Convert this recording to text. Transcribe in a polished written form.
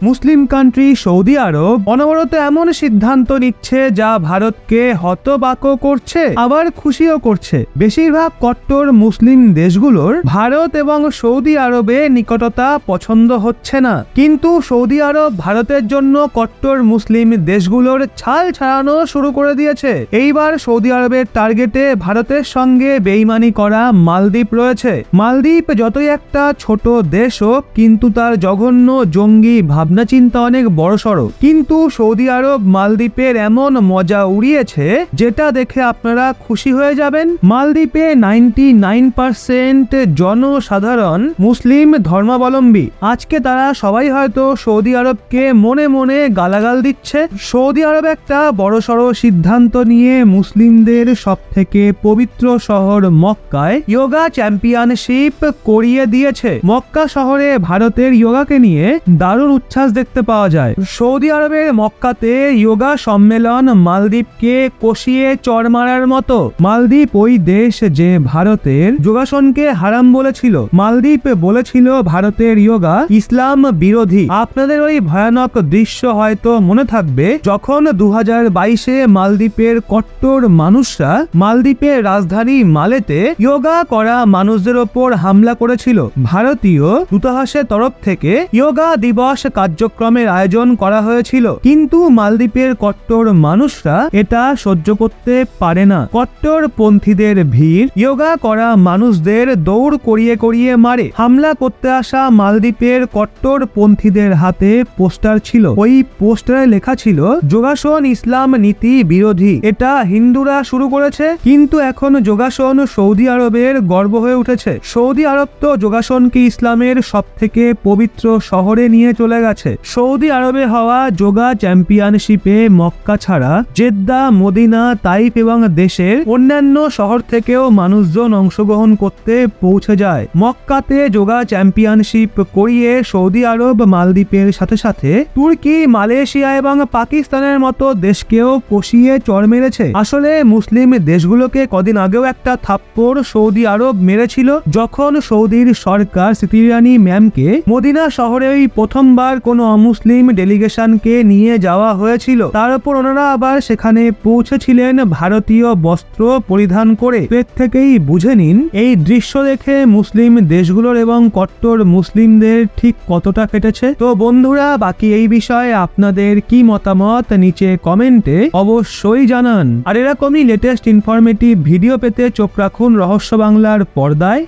মুসলিম country Saudi আরব অনবরত এমন সিদ্ধান্ত নিচ্ছে যা ভারতকে হতবাক করছে, আবার খুশিও করছে। বেশিরভাগ কট্টর মুসলিম দেশগুলোর ভারত এবং সৌদি আরবে নিকটতা পছন্দ হচ্ছে না, কিন্তু সৌদি আরব ভারতের জন্য কট্টর মুসলিম দেশগুলোর ছাল ছাড়ানো শুরু করে দিয়েছে। এইবার সৌদি আরবের টার্গেটে ভারতের সঙ্গে বেইমানি করা মালদ্বীপ রয়েছে। মালদ্বীপ যতই একটা ছোট দেশ হোক, কিন্তু তার জঘন্য জঙ্গি ভাবনা চিন্তা অনেক বড়সড়। কিন্তু সৌদি আরব মালদ্বীপের এমন মজা উড়িয়েছে যেটা দেখে আপনারা খুশি হয়ে যাবেন। মালদ্বীপে 99% জনসাধারণ মুসলিম ধর্মাবলম্বী। আজকে তারা সবাই হয়তো সৌদি আরবকে মনে মনে গালাগাল দিচ্ছে। সৌদি আরব একটা বড়সড় সিদ্ধান্ত নিয়ে মুসলিমদের সবথেকে পবিত্র শহর মক্কায় যোগা চ্যাম্পিয়নশিপ করিয়ে দিয়েছে। মক্কা শহরে ভারতের যোগাকে নিয়ে দারুণ উচ্ছ্বাস দেখতে পাওয়া যায়। সৌদি আরবের মক্কাতে যোগা সম্মেলন মালদ্বীপকে কষিয়ে চড় মারার মতো। মালদ্বীপ ওই দেশ যে ভারতের যোগাসনকে হারাম বলেছিল। মালদ্বীপ বলেছিল ভারতের যোগা ইসলাম বিরোধী। আপনাদের ওই ভয়ানক দৃশ্য হয়তো মনে থাকবে, যখন 2022-এ মালদ্বীপের কট্টর মানুষরা মালদ্বীপের রাজধানী মালেতে যোগা করা মানুষদের ওপর হামলা করেছিল। ভারতীয় দূতাবাসের তরফ থেকে যোগা দিবস কার্যক্রমের আয়োজন করা হয়েছিল, কিন্তু মালদ্বীপের কট্টর মানুষরা এটা সহ্য করতে পারে না। কট্টর পন্থীদের ভিড় যোগা করা মানুষদের দৌড় করিয়ে করিয়ে মারে। হামলা করতে আসা মালদ্বীপের কট্টর পন্থীদের হাতে পোস্টার ছিল। ওই পোস্টারে লেখা ছিল যোগাসন ইসলাম নীতি বিরোধী, এটা হিন্দুরা শুরু করেছে। কিন্তু এখন যোগাসন সৌদি আরবের গর্ব হয়ে উঠেছে। সৌদি আরব তো যোগাসনকে ইসলামের সব থেকে পবিত্র শহরে নিয়ে চলে গেছে। সৌদি আরবে হওয়া যোগা চ্যাম্পিয়নশিপে মক্কা ছাড়া জেদ্দা, মদিনা, তাইফ এবং দেশের অন্যান্য শহর থেকেও মানুষজন অংশগ্রহণ করতে পৌঁছে যায়। মক্কাতে যোগা চ্যাম্পিয়নশিপ করিয়ে সৌদি আরব মালদ্বীপের সাথে সাথে তুর্কি, মালয়েশিয়া এবং পাকিস্তানের মতো দেশকেও কষিয়ে চড় মেরেছে। আসলে মুসলিম দেশগুলোকে কদিন আগেও একটা থাপ্পড় সৌদি আরব মেরেছিল, যখন সৌদির সরকার স্মৃতি ইরানি ম্যামকে মদিনা শহরে ওই প্রথমবার কোনো অমুসলিম ডেলিগেশনকে নিয়ে যাওয়া হয়েছিল। তার উপর ওনারা আবার সেখানে পৌঁছেছিলেন ভারতীয় বস্ত্র পরিধান করে। এর থেকেই বুঝে নিন এই দৃশ্য দেখে মুসলিম দেশগুলোর এবং কট্টর মুসলিমদের ঠিক কতটা কেটেছে। তো বন্ধুরা, বাকি এই বিষয়ে আপনাদের কি মতামত নিচে কমেন্টে অবশ্যই জানান। আর এরকমই লেটেস্ট ইনফরমেটিভ ভিডিও পেতে চোখ রাখুন রহস্য বাংলার পর্দায়।